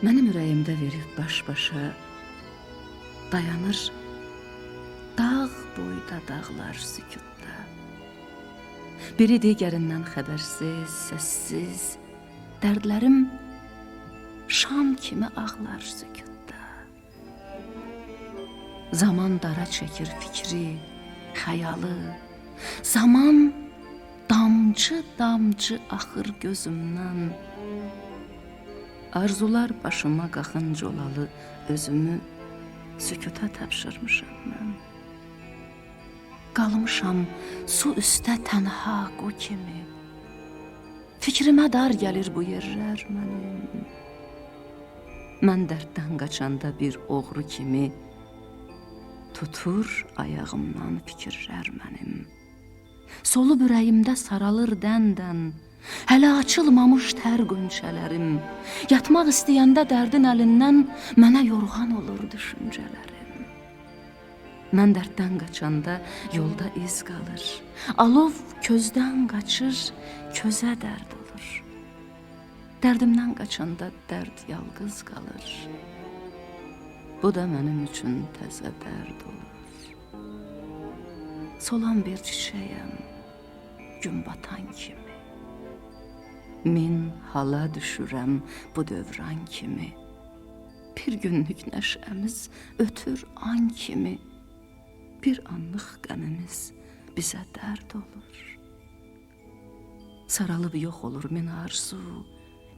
Mənim ürəyimdə verib baş-başa dayanır dağ boyda dağlar sükutda. Biri digərindən xəbərsiz, səssiz, dərdlərim şam kimi ağlar sükutda. Zaman dara çəkir fikri, xəyalı, zaman damcı-damcı axır gözümdən. Arzular başıma qaxınc olalı, özümü sükuta tapşırmışam mən. Qalmışam su üstə tənha qu kimi. Fikrimə dar gəlir bu yerlər mənim. Mən dərddən qaçanda bir oğru kimi tutur ayağımdan fikirlər mənim. Solub ürəyimdə saralır dən-dən, hələ açılmamış tər qönçələrim. Yatmaq istəyəndə dərdin əlindən mənə yorğan olur düşüncələrim. Mən dərddən qaçanda yolda iz qalır. Alov közdən qaçır, közə dərd olur. Dərdimdən qaçanda dərd yalqız qalır. Bu da mənim üçün təzə dərd olur. Solan bir çiçəyəm, gün batan kimi. Min hala düşürəm bu dövran kimi. Bir günlük nəşəmiz ötür an kimi. Bir anlıq qəmimiz bizə dərd olur. Saralıb yox olur min arzu,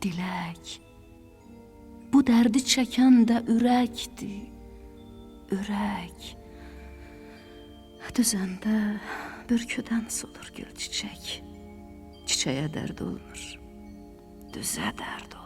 dilək. Bu dərdi çəkən də ürəkdir, ürək. Düzəndə bürküdən solur gül çiçək. Çiçəyə dərd olmur, düzə dərd olur.